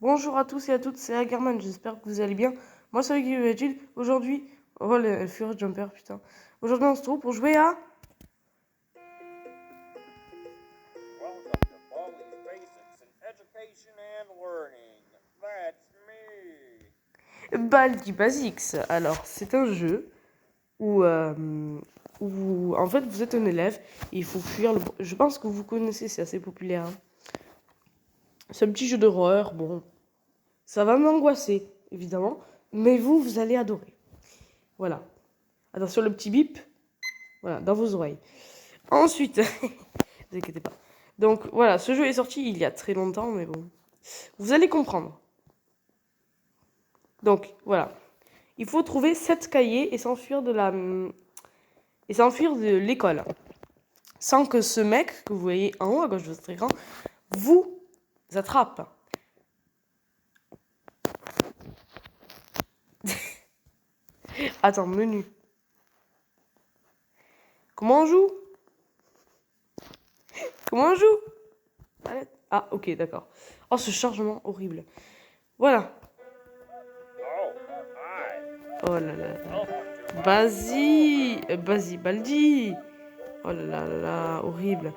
Bonjour à tous et à toutes, c'est Agarman, j'espère que vous allez bien. Moi, c'est Guillaume. Aujourd'hui, oh le Furious Jumper, putain. Aujourd'hui, on se trouve pour jouer à Welcome to Baldi's Basics in Education and Learning. That's me. Baldi Basics. Alors, c'est un jeu où, en fait, vous êtes un élève et il faut fuir le... Je pense que vous connaissez, c'est assez populaire. Hein. C'est un petit jeu d'horreur, bon. Ça va m'angoisser, évidemment, mais vous allez adorer. Voilà. Attention, le petit bip. Voilà, dans vos oreilles. Ensuite, ne vous inquiétez pas. Donc voilà, ce jeu est sorti il y a très longtemps, mais bon. Vous allez comprendre. Donc voilà. Il faut trouver 7 cahiers et s'enfuir de l'école. Sans que ce mec que vous voyez en haut à gauche de votre écran vous attrape. Attends, menu. Comment on joue? Comment on joue? Ah, ok, d'accord. Oh, ce chargement horrible. Voilà. Oh, hi. Oh là là. Welcome to Vas-y, Baldi. Oh là là, horrible.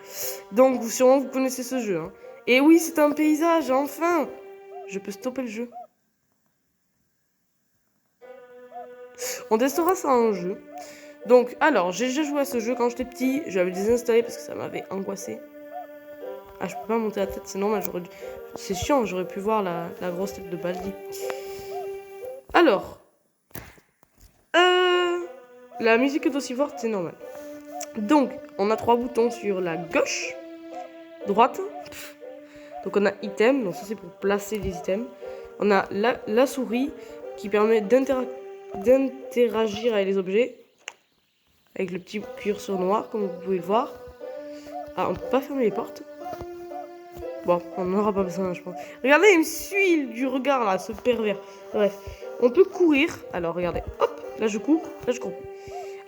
Donc, sûrement, vous connaissez ce jeu. Hein. Et oui, c'est un paysage, enfin. Je peux stopper le jeu. On testera ça en jeu. Donc, alors, j'ai déjà joué à ce jeu quand j'étais petit. J'avais désinstallé parce que ça m'avait angoissé. Ah, je peux pas monter la tête, c'est normal. C'est chiant, j'aurais pu voir la grosse tête de Baldi. Alors, la musique est aussi forte, c'est normal. Donc, on a 3 boutons sur la gauche, droite. Donc, on a item, donc ça c'est pour placer les items. On a la souris qui permet d'interagir avec les objets. Avec le petit curseur noir, comme vous pouvez le voir. Ah, on peut pas fermer les portes. Bon, on n'aura pas besoin, je pense. Regardez, il me suit du regard là, ce pervers. Bref, on peut courir. Alors, regardez, hop, là je cours, là je cours.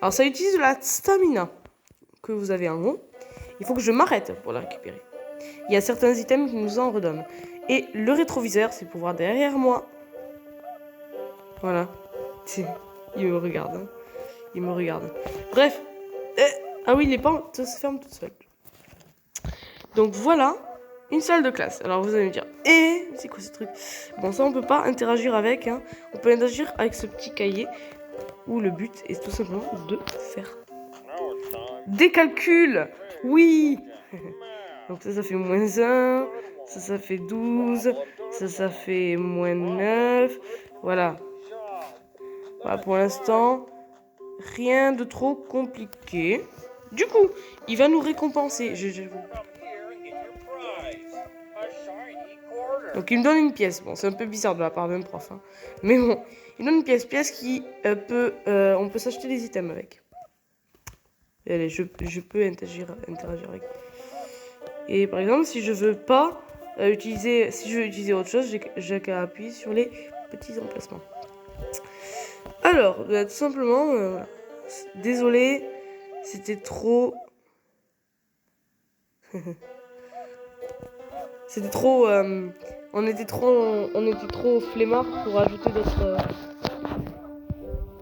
Alors, ça utilise de la stamina que vous avez en haut. Il faut que je m'arrête pour la récupérer. Il y a certains items qui nous en redonnent. Et le rétroviseur, c'est pour voir derrière moi. Voilà. Il me regarde. Hein. Il me regarde. Bref. Ah oui, les portes se ferment toutes seules. Donc voilà, une salle de classe. Alors vous allez me dire, c'est quoi ce truc? Bon, ça on peut pas interagir avec. Hein. On peut interagir avec ce petit cahier où le but est tout simplement de faire des calculs. Oui. Donc ça fait moins 1, ça fait 12, ça fait moins 9. Voilà. Voilà pour l'instant, rien de trop compliqué. Du coup, il va nous récompenser. Donc il me donne une pièce. Bon, c'est un peu bizarre de la part d'un prof. Hein. Mais bon, il donne une pièce qui on peut s'acheter des items avec. Et allez, je peux interagir avec. Et par exemple, si je veux pas utiliser, si je veux utiliser autre chose, j'ai qu'à appuyer sur les petits emplacements. Alors, tout simplement, désolé, c'était trop... C'était trop... on était trop flemmard pour ajouter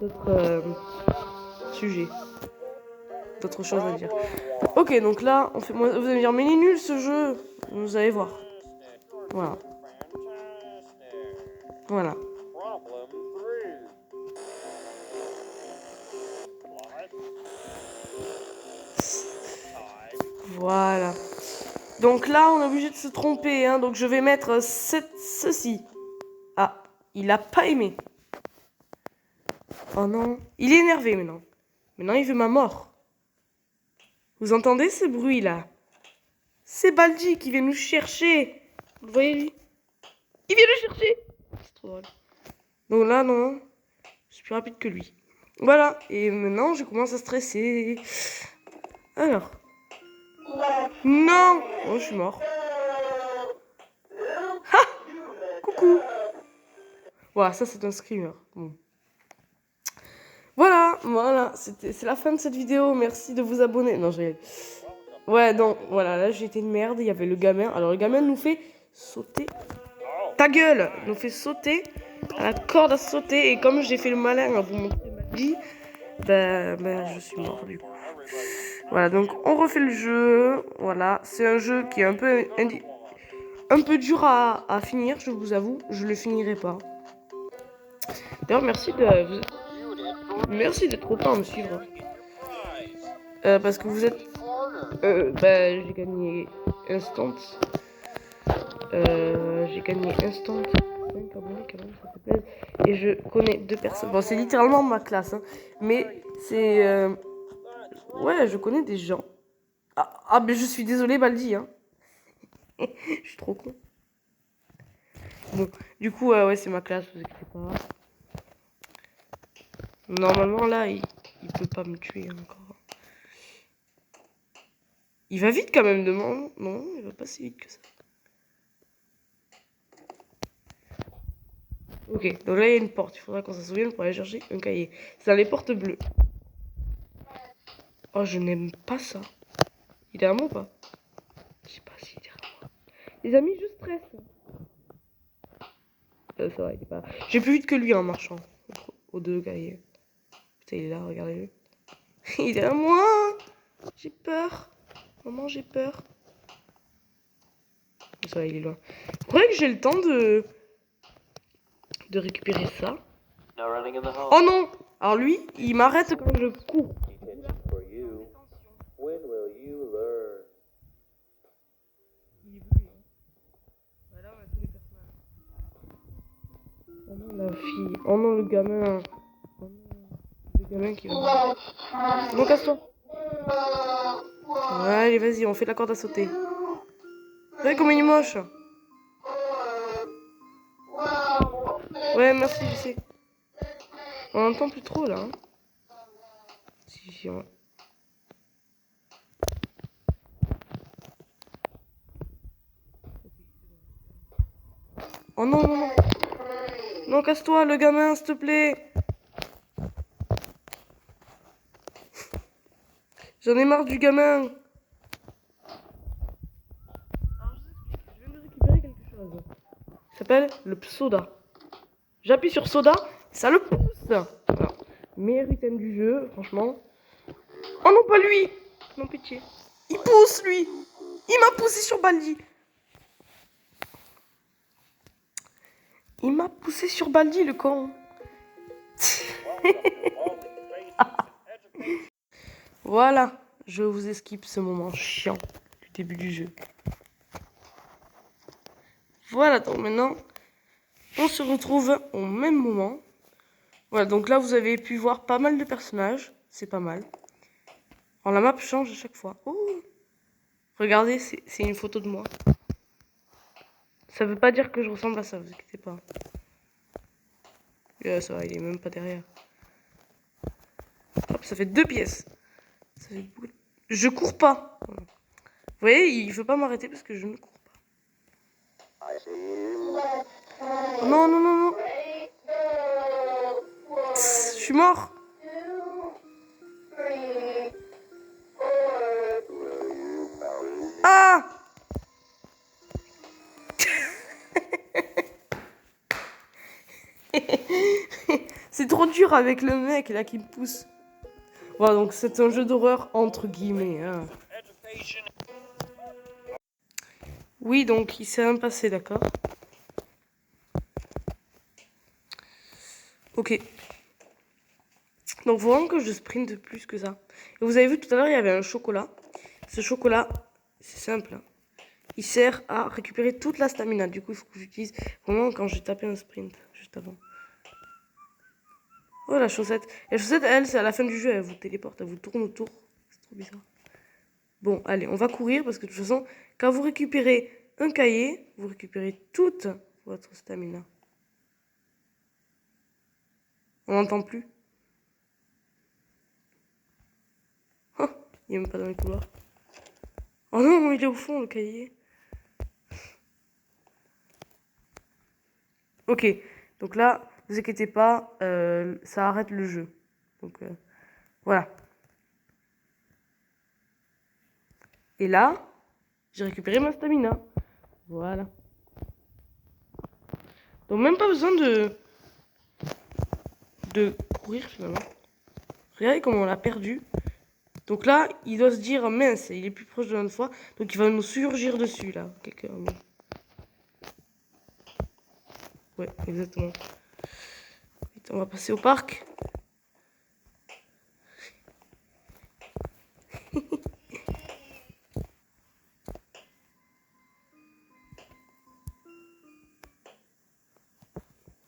d'autres sujets. D'autres choses à dire. Ok, donc là, vous allez me dire, mais il est nul ce jeu. Vous allez voir. Voilà. Voilà. Voilà. Donc là, on est obligé de se tromper. Hein, donc je vais mettre ceci. Ah, il a pas aimé. Oh non. Il est énervé maintenant. Maintenant, il veut ma mort. Vous entendez ce bruit-là? C'est Baldi qui vient nous chercher. Vous voyez lui? Il vient nous chercher. C'est trop drôle. Donc là, non. Je suis plus rapide que lui. Voilà. Et maintenant, je commence à stresser. Alors. Non. Oh, je suis mort. Ha. Coucou. Voilà, ça c'est un screamer. Bon. Voilà, c'est la fin de cette vidéo. Merci de vous abonner. Non, je rigole. Ouais, non, voilà, là j'ai été une merde. Il y avait le gamin. Alors, le gamin nous fait sauter ta gueule nous fait sauter à la corde à sauter. Et comme j'ai fait le malin pour montrer ma vie, ben je suis mort du coup. Voilà, donc on refait le jeu. Voilà, c'est un jeu qui est un peu dur à finir, je vous avoue. Je le finirai pas. D'ailleurs, merci d'être autant à me suivre. Parce que vous êtes... j'ai gagné instant. J'ai gagné instant. 5 abonnés quand même, ça te plaise. Et je connais 2 personnes. Bon, c'est littéralement ma classe. Hein. Mais c'est... Ouais, je connais des gens. Mais je suis désolée, Baldi. Hein. Je suis trop con. Bon, du coup, ouais, c'est ma classe, vous inquiétez pas. Normalement, là, il peut pas me tuer encore. Il va vite quand même, demain. Non, il va pas si vite que ça. Ok, donc là, il y a une porte. Il faudra qu'on s'en souvienne pour aller chercher un cahier. C'est dans les portes bleues. Oh, je n'aime pas ça. Il est à moi ou pas? Je sais pas s'il est à moi. Les amis, je stresse. Ça va, il est pas... J'ai plus vite que lui en marchant. Aux 2 cahiers. Putain, il est là, regardez-le. Il est à moi. J'ai peur. Maman, j'ai peur. Ça va, il est loin. Vous croyez que j'ai le temps de récupérer ça? Oh non! Alors lui, il m'arrête quand je cours. Oh non, la fille. Oh non, le gamin. Oh non, le gamin qui va... Bon, casse-toi. Allez, vas-y, on fait la corde à sauter. Regardez comme il est moche. Ouais, merci, je sais. On n'entend plus trop, là. Hein. Si, on... Oh non, non, non. Non, casse-toi, le gamin, s'il te plaît. J'en ai marre du gamin. Alors, je viens de récupérer quelque chose. Ça s'appelle le soda. J'appuie sur soda, ça le pousse. Voilà. Meilleur item du jeu, franchement. Oh non, pas lui. Non, pitié. Il pousse, lui. Il m'a poussé sur Baldi. Il m'a poussé sur Baldi, le con. Voilà, je vous esquive ce moment chiant du début du jeu. Voilà, donc maintenant, on se retrouve au même moment. Voilà, donc là, vous avez pu voir pas mal de personnages. C'est pas mal. Alors, la map change à chaque fois. Oh, regardez, c'est une photo de moi. Ça veut pas dire que je ressemble à ça, vous inquiétez pas. Ça va, il est même pas derrière. Hop, ça fait 2 pièces. Ça fait beaucoup... Je cours pas. Vous voyez, il veut pas m'arrêter parce que je ne cours pas. Oh non, non, non, non. Je suis mort. Ah. C'est trop dur avec le mec là qui me pousse. Voilà, donc c'est un jeu d'horreur entre guillemets. Hein. Oui, donc il s'est rien passé, d'accord. Ok. Donc faut vraiment que je sprinte plus que ça. Et vous avez vu tout à l'heure, il y avait un chocolat. Ce chocolat, c'est simple. Hein. Il sert à récupérer toute la stamina. Du coup, il faut que j'utilise vraiment quand j'ai tapé un sprint juste avant. Oh, la chaussette. La chaussette, elle, c'est à la fin du jeu. Elle vous téléporte, elle vous tourne autour. C'est trop bizarre. Bon, allez, on va courir parce que de toute façon, quand vous récupérez un cahier, vous récupérez toute votre stamina. On n'entend plus. Oh, il est même pas dans les couloirs. Oh non, il est au fond, le cahier. Ok, donc là, vous inquiétez pas, ça arrête le jeu. Donc, voilà. Et là, j'ai récupéré ma stamina. Voilà. Donc même pas besoin de courir finalement. Regardez comment on l'a perdu. Donc là, il doit se dire mince, il est plus proche de notre fois. Donc il va nous surgir dessus là. Quelqu'un. Ouais, exactement. Vite, on va passer au parc.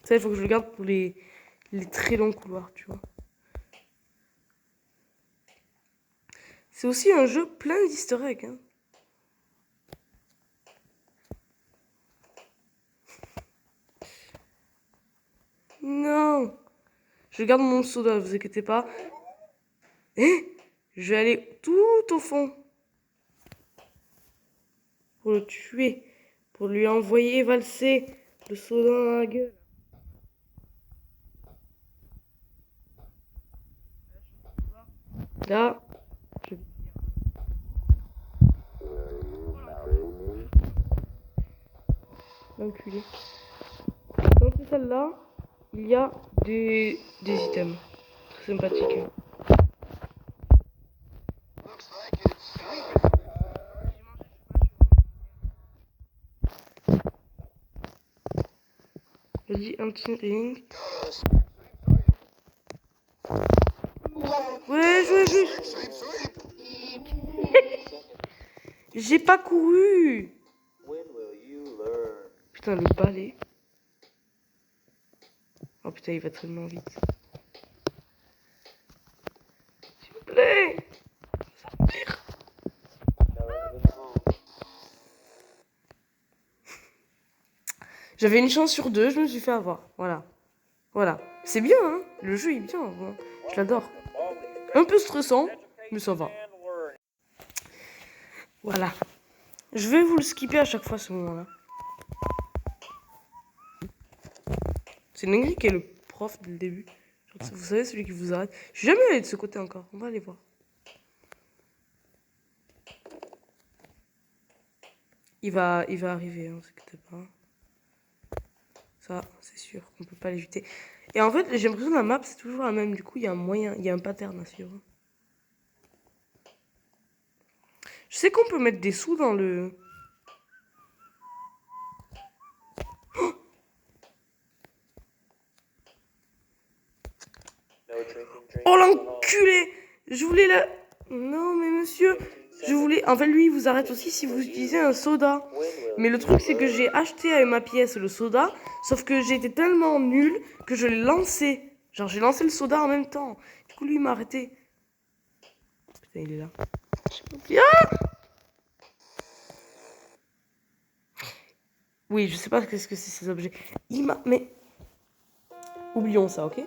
Ça, il faut que je le garde pour les très longs couloirs, tu vois. C'est aussi un jeu plein d'easter eggs. Hein. Non. Je garde mon soda, vous inquiétez pas. Eh, je vais aller tout au fond. Pour le tuer. Pour lui envoyer valser le soda dans la gueule. Là, je... L'enculé. Dans cette salle-là, il y a des items. Très sympathiques. Hein. Vas-y, un petit ring. Ouais, je... J'ai pas couru. Putain, le balai. Oh putain, il va tellement vite. S'il vous plaît. J'avais une chance sur 2, je me suis fait avoir. Voilà. Voilà. C'est bien, hein. Le jeu est bien. Hein. Je l'adore. Un peu stressant, mais ça va. Voilà. Je vais vous le skipper à chaque fois ce moment-là. C'est Nengri qui est le prof dès le début. Vous savez, celui qui vous arrête. Je suis jamais allé de ce côté encore. On va aller voir. Il va arriver, hein, ne vous inquiétez pas. Ça, c'est sûr qu'on peut pas l'éviter. Et en fait, j'ai l'impression que la map, c'est toujours la même. Du coup, il y a un moyen, il y a un pattern à suivre. Je sais qu'on peut mettre des sous dans le... Oh l'enculé! Je voulais la... Non mais monsieur, je voulais... En fait lui il vous arrête aussi si vous utilisez un soda. Mais le truc c'est que j'ai acheté avec ma pièce le soda, sauf que j'ai été tellement nul que je l'ai lancé. Genre j'ai lancé le soda en même temps. Du coup lui il m'a arrêté. Putain il est là. Ah! Oui je sais pas qu'est-ce que c'est ces objets. Il m'a... Mais... Oublions ça, ok?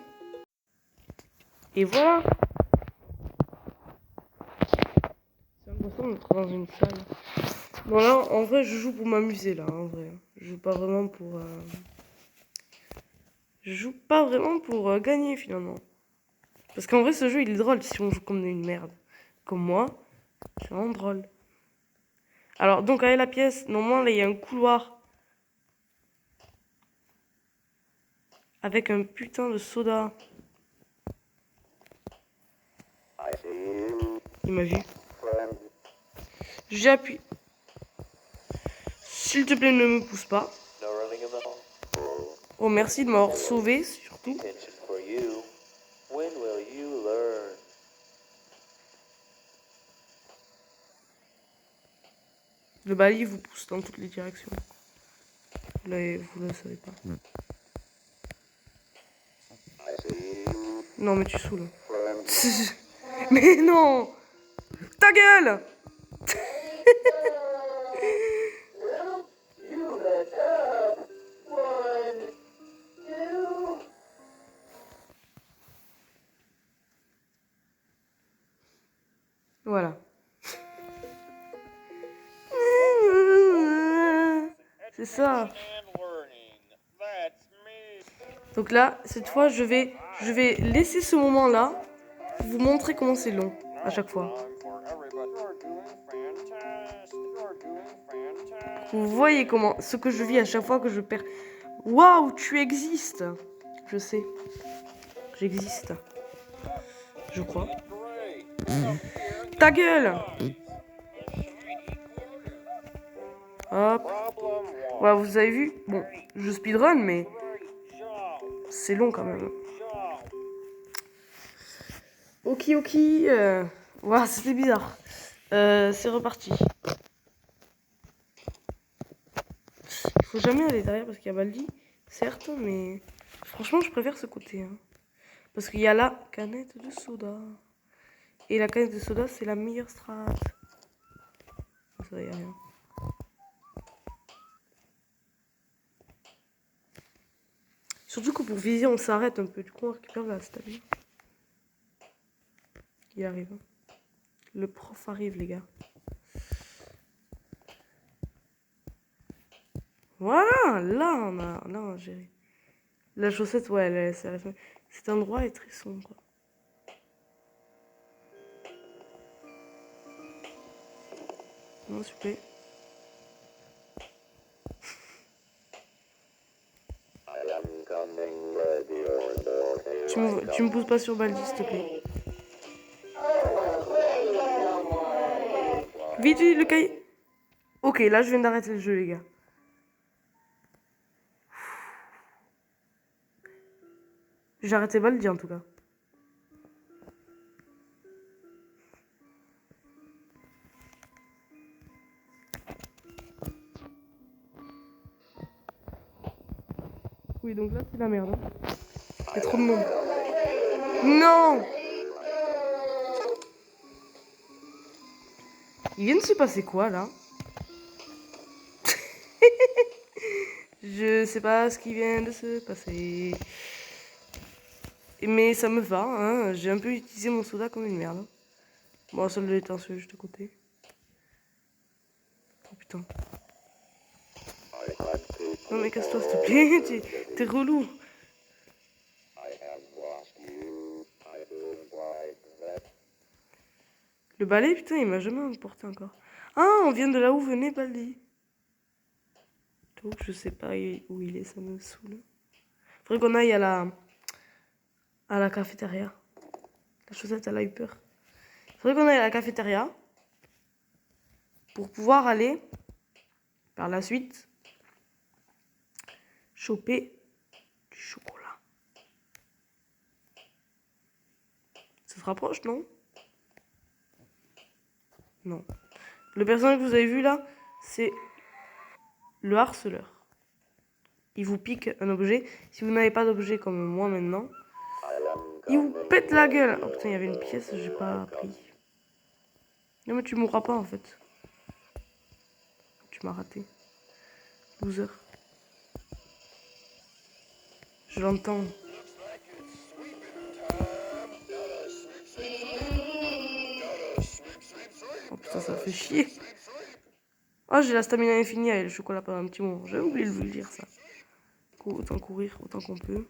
Et voilà. J'ai l'impression d'être dans une salle. Bon là, en vrai, je joue pour m'amuser là, en vrai. Je joue pas vraiment pour... Je joue pas vraiment pour gagner finalement. Parce qu'en vrai, ce jeu, il est drôle si on joue comme une merde. Comme moi, c'est vraiment drôle. Alors, donc, avec la pièce, normalement, là, il y a un couloir. Avec un putain de soda. Il m'a vu. J'appuie. S'il te plaît, ne me pousse pas. Oh, merci de m'avoir sauvé, surtout. Le balai vous pousse dans toutes les directions. Là, vous ne le savez pas. Non, mais tu saoules. Mais non! Ta gueule! Voilà. C'est ça. Donc là, cette fois, je vais laisser ce moment-là pour vous montrer comment c'est long à chaque fois. Vous voyez comment ce que je vis à chaque fois que je perds. Waouh, tu existes. Je sais. J'existe. Je crois. Great. Ta gueule. Hop. Problem one. Ouais, vous avez vu? Bon, je speedrun, mais Great job. c'est long quand même. Job. Ok. Ouah, c'était bizarre. C'est reparti. Il faut jamais aller derrière parce qu'il y a Baldi, certes, mais franchement, je préfère ce côté. Hein. Parce qu'il y a la canette de soda. Et la canette de soda, c'est la meilleure strat. Ça, y a rien. Surtout que pour viser, on s'arrête un peu. Du coup, on récupère la stamina. Il arrive. Hein. Le prof arrive, les gars. Voilà, là, on a géré. La chaussette, ouais, c'est à la fin. Cet endroit est très sombre. Non, s'il vous plaît. Tu me pousses pas sur Baldi, s'il te plaît. Vite, le cahier. Ok, là, je viens d'arrêter le jeu, les gars. J'ai arrêté Baldi, en tout cas. Oui, donc là, c'est la merde. Il y a trop de monde. Non! Il vient de se passer quoi, là? Je sais pas ce qui vient de se passer. Mais ça me va, hein. J'ai un peu utilisé mon soda comme une merde. Bon, seul de l'étincelle juste à côté. Oh putain. Non mais casse-toi s'il te plaît, t'es relou. Le balai, putain, il m'a jamais emporté encore. Ah, on vient de là où venait Baldi. Donc je sais pas où il est, ça me saoule. Faudrait qu'on aille à la cafétéria. La chaussette, elle a eu peur. Faudrait qu'on aille à la cafétéria pour pouvoir aller par la suite choper du chocolat. Ça se rapproche, non? Non. Le personnage que vous avez vu là, c'est le harceleur. Il vous pique un objet. Si vous n'avez pas d'objet comme moi maintenant, il vous pète la gueule. Oh putain, il y avait une pièce, j'ai pas pris. Non mais tu mourras pas en fait. Tu m'as raté. Loser. Je l'entends. Oh putain, ça fait chier. Oh, j'ai la stamina infinie avec le chocolat pendant un petit moment. J'avais oublié de vous le dire ça. Autant courir, autant qu'on peut.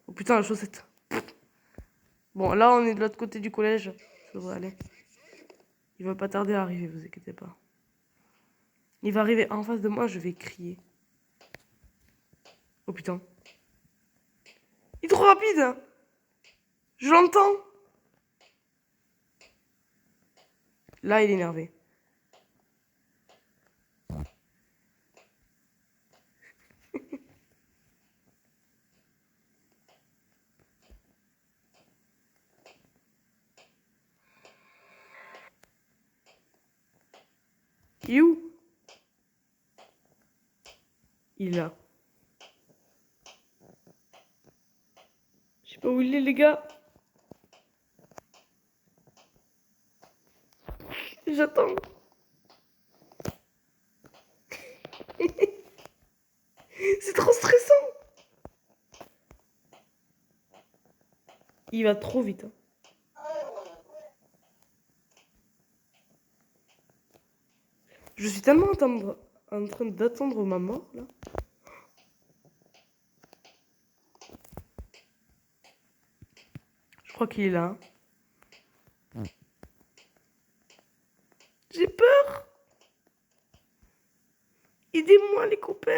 Oh putain, la chaussette. Bon, là, on est de l'autre côté du collège. Ça devrait aller. Il va pas tarder à arriver, vous inquiétez pas. Il va arriver en face de moi, je vais crier. Oh putain. Il est trop rapide, hein. Je l'entends. Là, il est énervé. Il est où? Il est là. Je sais pas où il est, les gars. J'attends. C'est trop stressant. Il va trop vite. Hein. Je suis tellement en train d'attendre ma mort, là. Je crois qu'il est là. Hein. J'ai peur. Aidez-moi, les copains.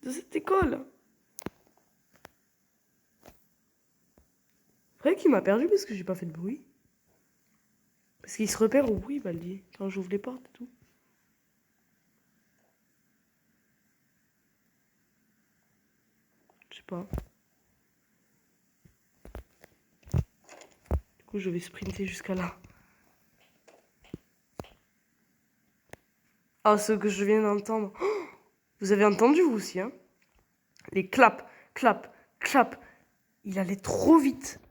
de cette école. Vrai qu'il m'a perdu parce que j'ai pas fait de bruit. Parce qu'il se repère au bruit, Baldi, quand j'ouvre les portes et tout. Je sais pas. Du coup, je vais sprinter jusqu'à là. Ah, ce que je viens d'entendre. Oh, vous avez entendu, vous aussi, hein? Les claps, clap, clap. Il allait trop vite.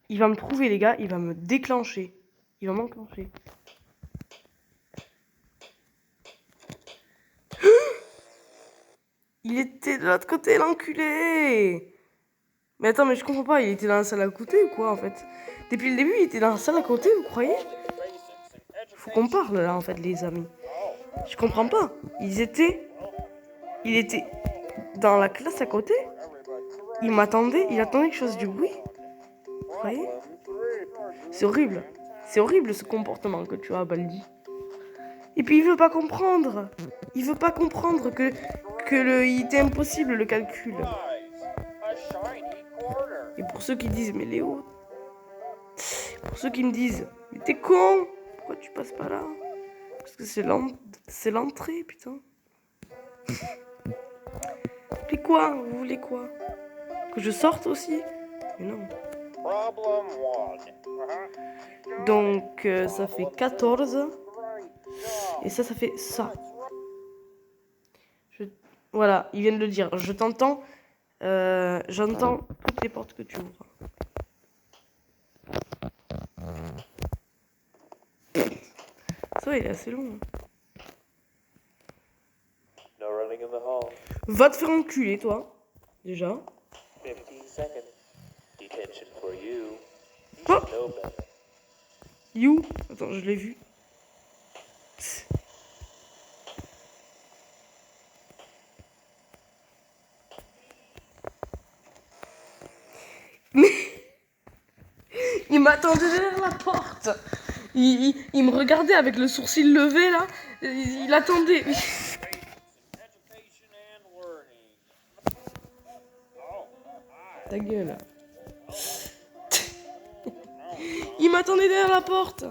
Il va me trouver, les gars. Il va me déclencher. Il va m'enclencher. Il était de l'autre côté, l'enculé. Mais attends, mais je comprends pas. Il était dans la salle à côté ou quoi, en fait? Depuis le début, il était dans la salle à côté, vous croyez? Faut qu'on parle, là, en fait, les amis. Je comprends pas. Il était dans la classe à côté. Il m'attendait. Il attendait que je fasse du bruit. Vous voyez? C'est horrible. C'est horrible ce comportement que tu as, Baldi. Et puis il veut pas comprendre. Il veut pas comprendre que il était impossible le calcul. Et pour ceux qui disent, mais Léo, pour ceux qui me disent, mais t'es con, pourquoi tu passes pas là? Parce que c'est l'entrée, putain. Mais quoi? Vous voulez quoi? Que je sorte aussi? Mais non. Donc ça fait 14. Et ça fait ça. Voilà, il vient de le dire. Je t'entends. J'entends toutes les portes que tu ouvres. Ça, il est assez long. Va te faire enculer, toi. Déjà. Oh. You. Attends, je l'ai vu. Mais il m'attendait derrière la porte. Il me regardait avec le sourcil levé là. Il attendait. Ta gueule. Il m'attendait derrière la porte.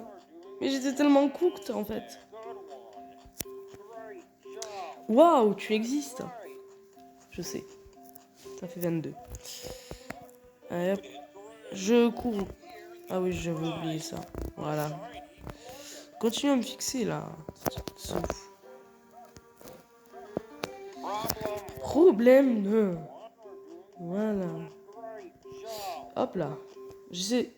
Mais j'étais tellement cooked en fait. Waouh, tu existes. Je sais. Ça fait 22. Allez, hop. Je cours. Ah oui, j'avais oublié ça. Voilà. Continue à me fixer là. Problème de... Voilà. Hop là. Je sais.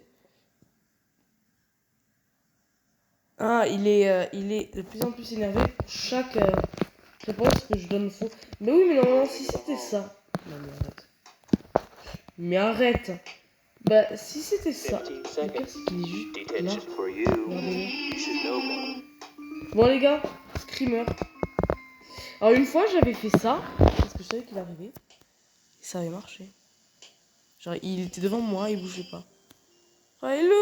Ah, il est de plus en plus énervé pour chaque réponse que je donne faux. Mais oui, mais normalement, si c'était ça. Non, mais arrête. Mais arrête. Bah, si c'était ça. Le pire, c'est qu'il est juste là. Regardez-le. Bon, les gars, Screamer. Alors, une fois, j'avais fait ça. Parce que je savais qu'il arrivait. Et ça avait marché. Genre, il était devant moi, il bougeait pas. Regardez-le.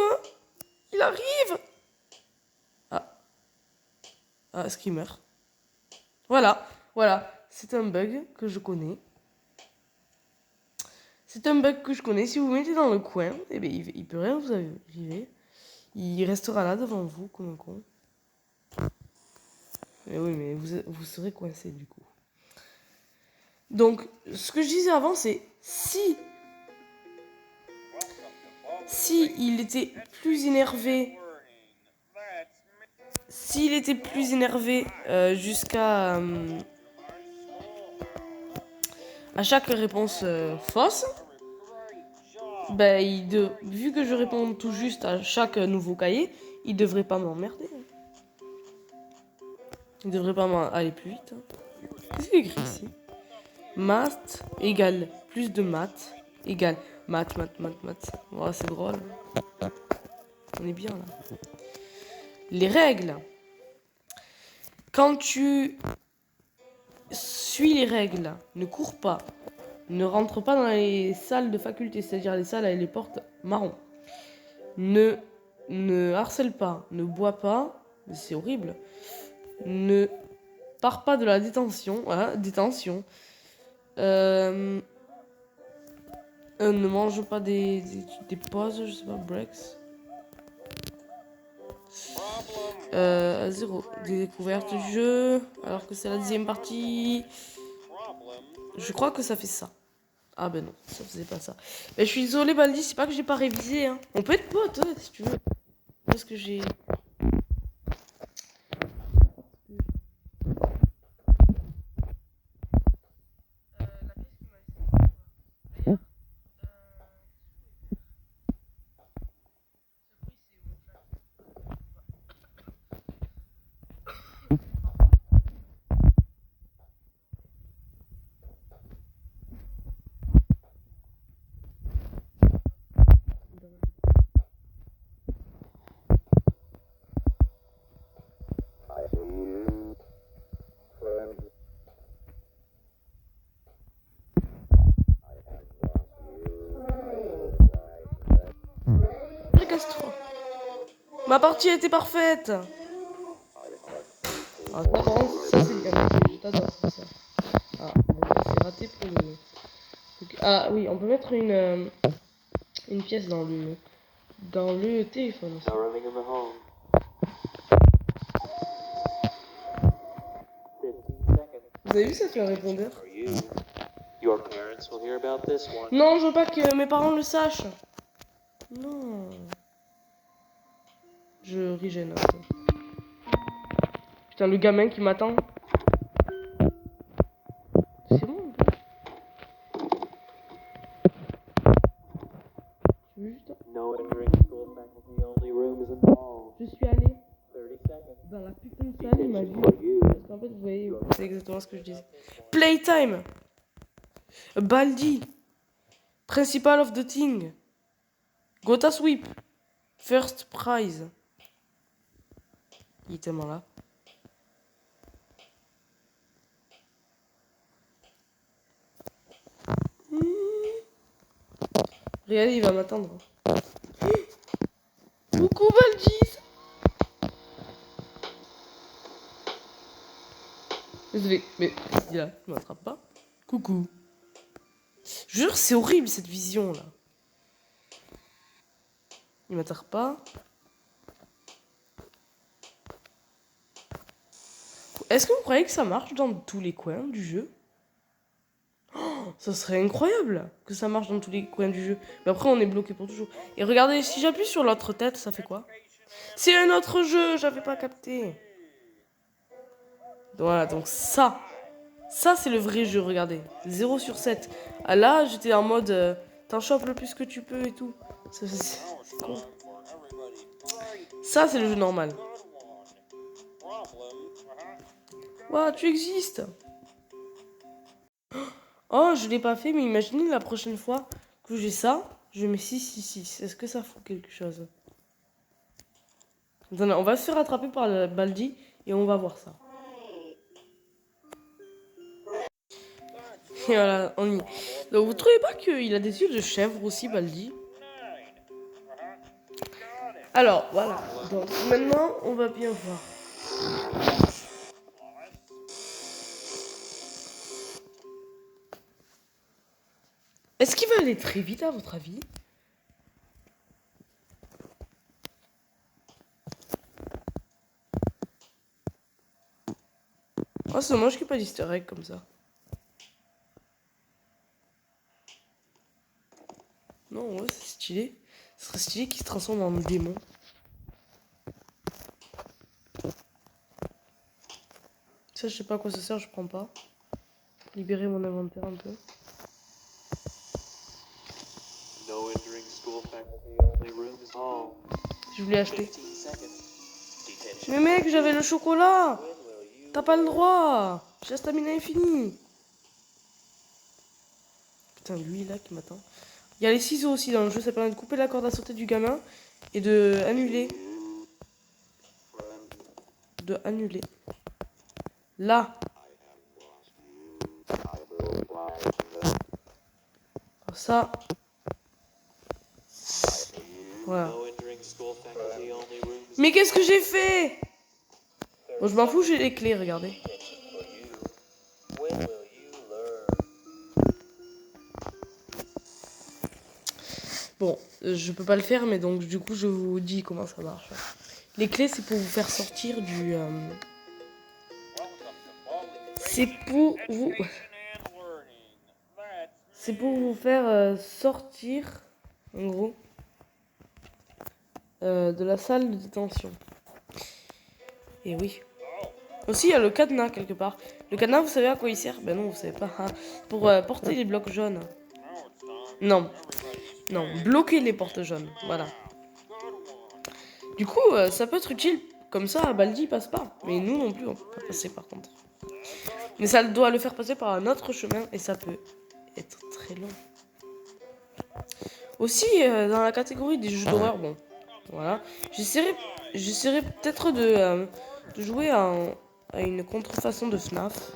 Il arrive. Ah, Screamer. Voilà, voilà. C'est un bug que je connais. C'est un bug que je connais. Si vous mettez dans le coin, eh bien, il peut rien vous arriver. Il restera là devant vous comme un con. Mais oui, mais vous serez coincé du coup. Donc, ce que je disais avant, c'est si il était plus énervé, s'il était plus énervé jusqu'à à chaque réponse fausse, ben vu que je réponds tout juste à chaque nouveau cahier, il devrait pas m'emmerder. Il devrait pas aller plus vite. Qu'est-ce qu'il écrit ici? Maths égale plus de maths égale maths. Oh, c'est drôle. On est bien là. Les règles. Quand tu suis les règles, ne cours pas, ne rentre pas dans les salles de faculté, c'est-à-dire les salles avec les portes marron. Ne harcèle pas, ne bois pas, c'est horrible. Ne pars pas de la détention, voilà, détention. Ne mange pas des pauses, je sais pas, breaks. Problem. 0. Des découvertes du jeu. Alors que c'est la 10e partie. Problem. Je crois que ça fait ça. Ah ben non, ça faisait pas ça. Mais je suis désolée, Baldi, c'est pas que j'ai pas révisé. Hein. On peut être potes, ouais, si tu veux. Parce que j'ai. Casse-toi. Ma partie était parfaite. Ah, ça, ça c'est bien. Je t'adore ça. Ah, bon, c'est raté pour le. Ah oui, on peut mettre une pièce dans le téléphone aussi. Vous avez vu ça sur le répondeur? Non, je veux pas que mes parents le sachent. Non. Je rigène un peu. Putain, le gamin qui m'attend. C'est bon un peu. Tu veux juste... Je suis allée dans la putain de salle, il m'a vu. Parce qu'en fait, vous voyez, c'est exactement ce que je disais. Playtime. Baldi. Principal of the thing. Gotha sweep. First prize. Il est tellement là. Regardez, il va m'attendre. Coucou Baldi. Désolé, mais il est là, il m'attrape pas. Coucou. Je jure, c'est horrible cette vision là. Il m'attrape pas. Est-ce que vous croyez que ça marche dans tous les coins du jeu? Oh, ça serait incroyable que ça marche dans tous les coins du jeu. Mais après, on est bloqué pour toujours. Et regardez, si j'appuie sur l'autre tête, ça fait quoi? C'est un autre jeu, j'avais pas capté. Voilà, donc ça c'est le vrai jeu, regardez. 0 sur 7. Ah là, j'étais en mode, t'en chopes le plus que tu peux et tout. C'est con. Ça, c'est le jeu normal. Waouh, tu existes. Oh, je l'ai pas fait, mais imaginez la prochaine fois que j'ai ça, je mets 6. Est-ce que ça fout quelque chose? Attendez, on va se faire attraper par le Baldi et on va voir ça. Et voilà, on y est. Donc vous trouvez pas qu'il a des yeux de chèvre aussi, Baldi? Alors, voilà. Donc maintenant, on va bien voir. Est-ce qu'il va aller très vite à votre avis? Oh, c'est dommage qu'il n'y ait pas d'easter egg comme ça. Non, ouais, c'est stylé. Ce serait stylé qu'il se transforme en démon. Ça, je sais pas à quoi ça sert, je prends pas. Libérer mon inventaire un peu. Je voulais acheter. Mais mec, j'avais le chocolat. T'as pas le droit. J'ai la stamina infinie. Putain, lui là qui m'attend. Il y a les ciseaux aussi dans le jeu, ça permet de couper la corde à sauter du gamin et de annuler. Là. Ça. Voilà. Mais qu'est-ce que j'ai fait? Bon, je m'en fous, j'ai les clés, regardez. Bon, je peux pas le faire, mais donc du coup, je vous dis comment ça marche. Les clés, c'est pour vous faire sortir du... C'est pour vous... C'est pour vous faire sortir, en gros, de la salle de détention. Et oui. Aussi, il y a le cadenas quelque part. Le cadenas, vous savez à quoi il sert? Ben non, vous savez pas. Pour porter les blocs jaunes. Non. Non, bloquer les portes jaunes. Voilà. Du coup, ça peut être utile. Comme ça, Baldi passe pas. Mais nous non plus, on peut pas passer par contre. Mais ça doit le faire passer par un autre chemin. Et ça peut être très long. Aussi, dans la catégorie des jeux d'horreur, bon. Voilà. J'essaierai peut-être de jouer à une contrefaçon de FNAF.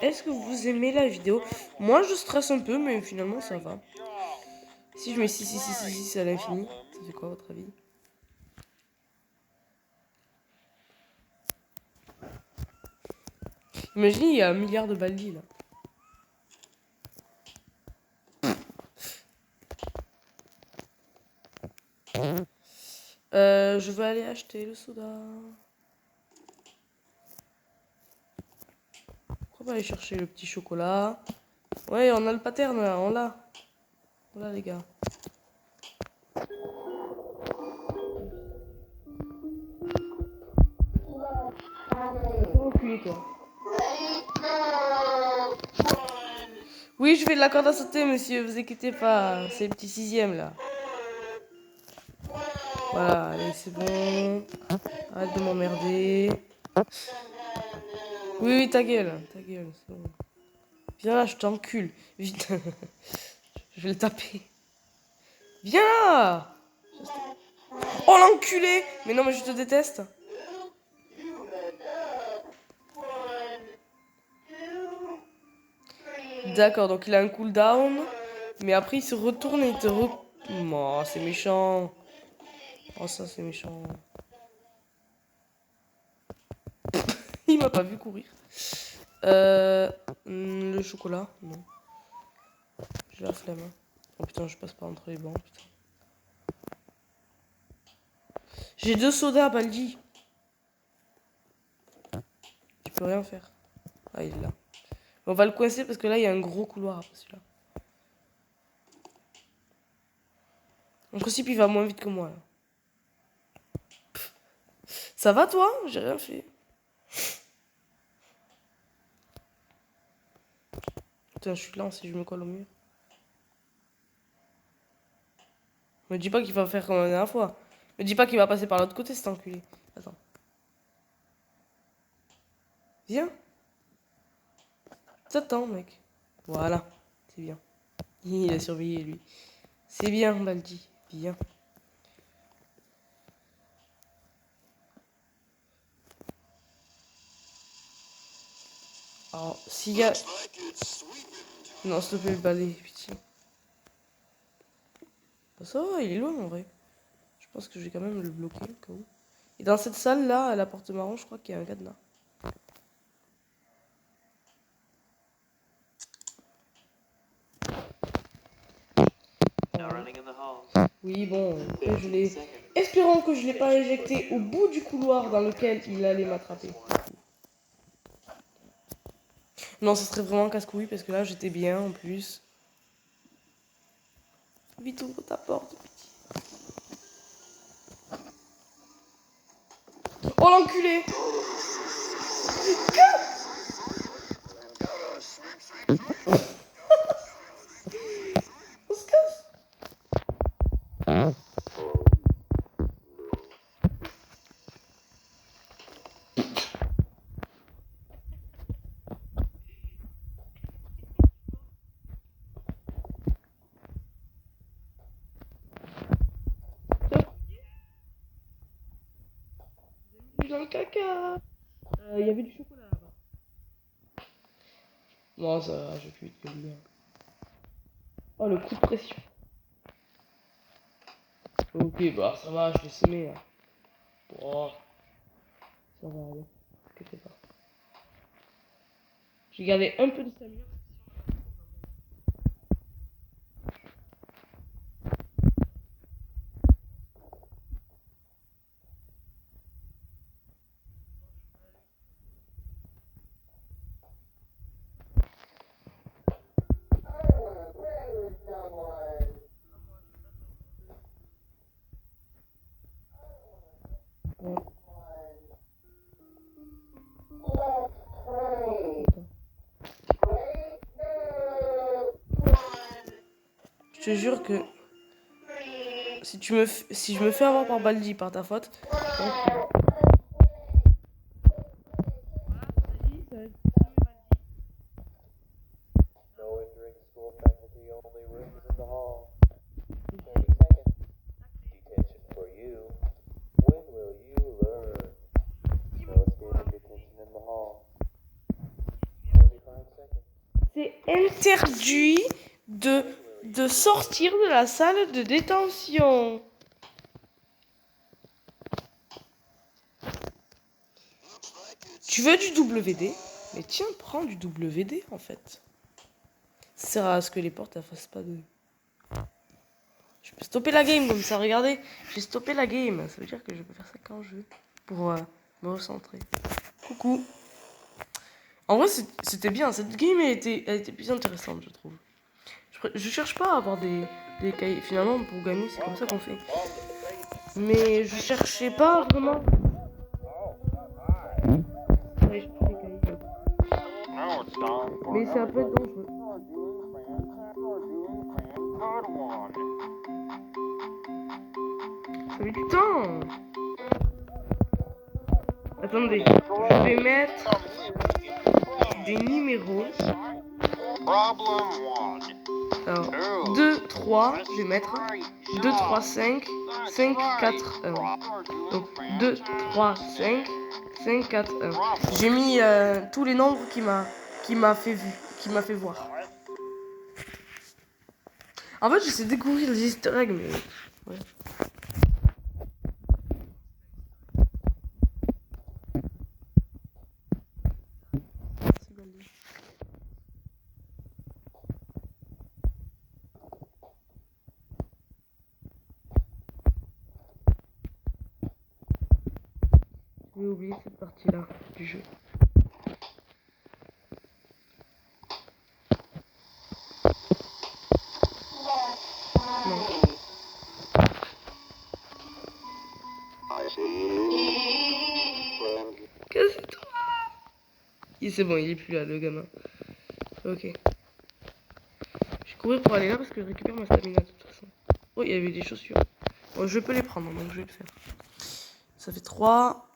Est-ce que vous aimez la vidéo? Moi, je stresse un peu, mais finalement, ça va. Si je mets 6 à l'infini, ça fait quoi, à votre avis? Imaginez, il y a 1 milliard de Baldi, là. Je vais aller acheter le soda. Pourquoi pas aller chercher le petit chocolat? Ouais, on a le pattern, là, on l'a. Voilà, les gars. Reculer, toi. Oui, je fais de la corde à sauter, monsieur, vous inquiétez pas. C'est le petit 6e, là. Voilà, allez, c'est bon. Arrête de m'emmerder. Oui, ta gueule, c'est bon. Viens là, je t'encule. Vite. Je vais le taper. Viens là. Oh, l'enculé. Mais non, mais je te déteste. D'accord, donc il a un cooldown. Mais après, il se retourne et il te Oh, c'est méchant. Oh, ça, c'est méchant. Il m'a pas vu courir. Le chocolat, non. J'ai la flemme. Oh putain, je passe pas entre les bancs, putain. J'ai 2 sodas, Baldi. Tu peux rien faire. Ah, il est là. On va le coincer parce que là, il y a un gros couloir après celui-là. En principe, il va moins vite que moi, là. Ça va, toi? J'ai rien fait. Putain, je suis lent si je me colle au mur. Me dis pas qu'il va faire comme la dernière fois. Me dis pas qu'il va passer par l'autre côté, cet enculé. Attends. Viens. T'attends, mec. Voilà. C'est bien. Il a surveillé, lui. C'est bien, Baldi. Bien. Alors, s'il y a... Non, s'il te plaît, le balai, pitié. Bah, ça va, il est loin, en vrai. Je pense que je vais quand même le bloquer, au cas où. Et dans cette salle-là, à la porte marron, je crois qu'il y a un cadenas. Oui, bon, après, je l'ai... Espérons que je l'ai pas éjecté au bout du couloir dans lequel il allait m'attraper. Non, ce serait vraiment casse-couille parce que là, j'étais bien en plus. Vite, ouvre ta porte, petit. Oh, l'enculé! On se casse! Dans le caca! Il y avait du chocolat là-bas. Non, ça va, j'ai plus vite que lui. Oh, le coup de pression. Ok, bah ça va, je l'ai semé là. Oh, ça va aller. T'inquiète pas. J'ai gardé un peu de stamina. Je te jure que si je me fais avoir par Baldi par ta faute. No entering school faculty only rooms in the hall. 30 seconds. Detention for you. When will you learn? No escaping detention in the hall. 45 seconds. C'est interdit de sortir de la salle de détention. Tu veux du WD? Mais tiens, prends du WD en fait. Ça sert à ce que les portes ne fassent pas de... Je peux stopper la game comme ça, regardez. J'ai stoppé la game. Ça veut dire que je peux faire ça quand je veux. Pour me recentrer. Coucou. En vrai, c'était bien. Cette game, elle était plus intéressante, je trouve. Je cherche pas à avoir des cahiers. Finalement, pour gagner, c'est comme ça qu'on fait. Mais je cherchais pas vraiment... Ouais, je prends les cahiers. Mais c'est un peu dangereux. Ça met du temps. Attendez, je vais mettre des numéros. Alors, 2, 3, je vais mettre 2, 3, 5, 5, 4, 1. Donc, 2, 3, 5, 5, 4, 1. J'ai mis tous les nombres qui m'a fait voir. En fait, j'essaie de découvrir les easter eggs, mais... Ouais. Je vais oublier cette partie-là du jeu. Non. Casse-toi! C'est bon, il est plus là, le gamin. Ok. Je vais courir pour aller là parce que je récupère ma stamina de toute façon. Oh, il y avait des chaussures. Bon, je peux les prendre, donc je vais le faire. Ça fait 3.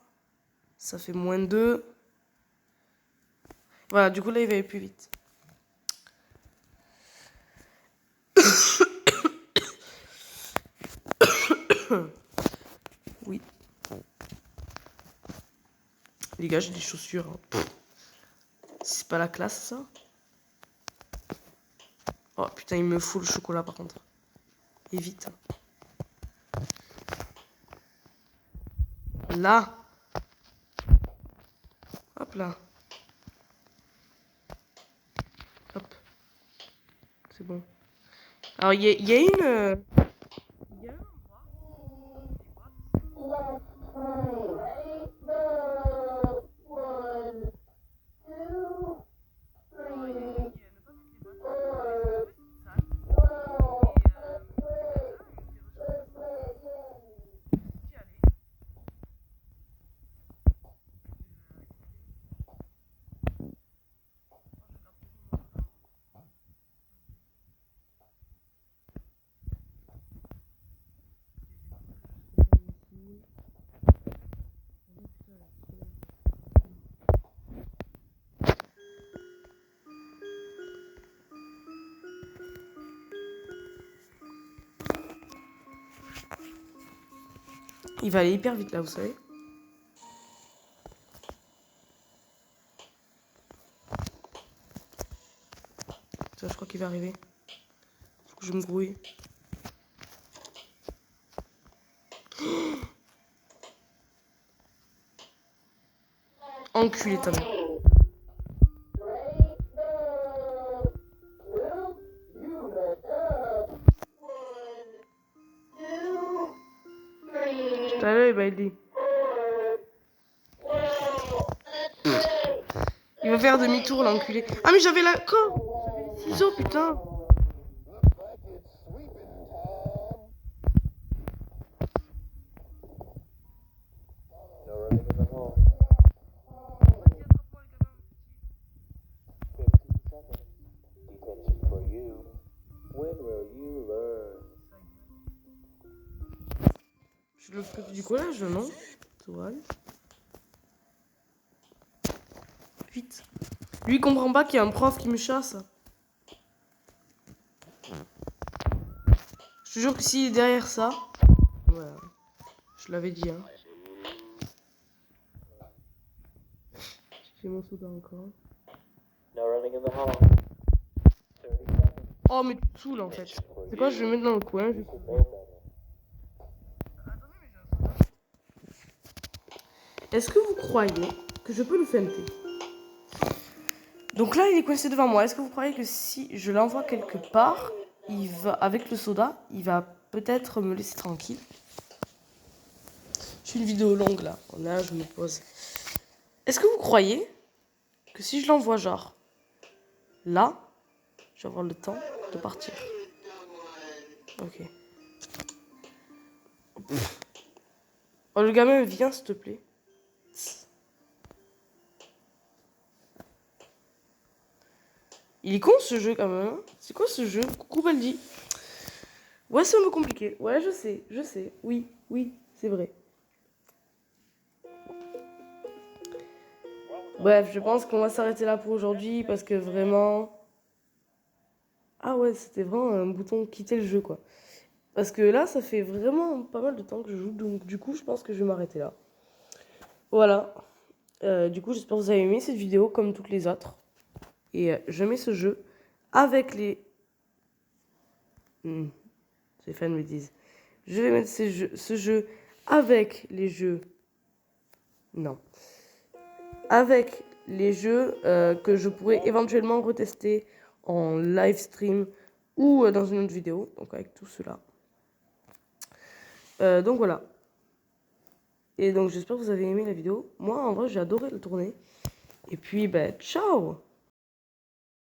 Ça fait moins 2. Voilà, du coup là il va aller plus vite. Oui. Les gars, j'ai des chaussures. Hein. C'est pas la classe ça. Oh putain, il me fout le chocolat par contre. Et vite. Là. Hop là. Hop. C'est bon. Alors il y a une... Il y a un Il va aller hyper vite là, vous savez. Ça, je crois qu'il va arriver. Faut que je me grouille. Enculé ta mère. T'as l'œil, Bailey. Il va faire demi-tour, l'enculé. Ah, mais j'avais la corde. J'avais les ciseaux, putain. No running in the hall. 15 seconds. Detention for you. When will you learn? Je suis de l'autre côté du collège, non? Ouais. Vite. Lui, il comprend pas qu'il y a un prof qui me chasse. Je te jure que s'il est derrière ça... Ouais. Je l'avais dit, hein. J'ai mon soda encore. No running in the hall. 30 seconds. Oh, mais tu te saoules, en fait. C'est quoi, je vais le mettre dans le coin, juste. You know better. Est-ce que vous croyez que je peux le feinter? Donc là, il est coincé devant moi. Est-ce que vous croyez que si je l'envoie quelque part, il va, avec le soda, il va peut-être me laisser tranquille? Je fais une vidéo longue là. Là, je me pose. Est-ce que vous croyez que si je l'envoie genre là, je vais avoir le temps de partir? Ok. Oh, le gamin, viens s'il te plaît. Il est con ce jeu quand même. Hein. C'est quoi ce jeu? Coucou Baldi. Ouais, c'est un peu compliqué. Ouais, je sais. Oui, c'est vrai. Bref, je pense qu'on va s'arrêter là pour aujourd'hui parce que vraiment... Ah ouais, c'était vraiment un bouton quitter le jeu quoi. Parce que là, ça fait vraiment pas mal de temps que je joue, donc du coup, je pense que je vais m'arrêter là. Voilà. Du coup, j'espère que vous avez aimé cette vidéo comme toutes les autres. Et je mets ce jeu avec les... ces fans me disent. Je vais mettre ce jeu avec les jeux... Non. Avec les jeux que je pourrais éventuellement retester en live stream ou dans une autre vidéo. Donc avec tout cela. Donc voilà. Et donc j'espère que vous avez aimé la vidéo. Moi en vrai j'ai adoré la tournée. Et puis bah ciao.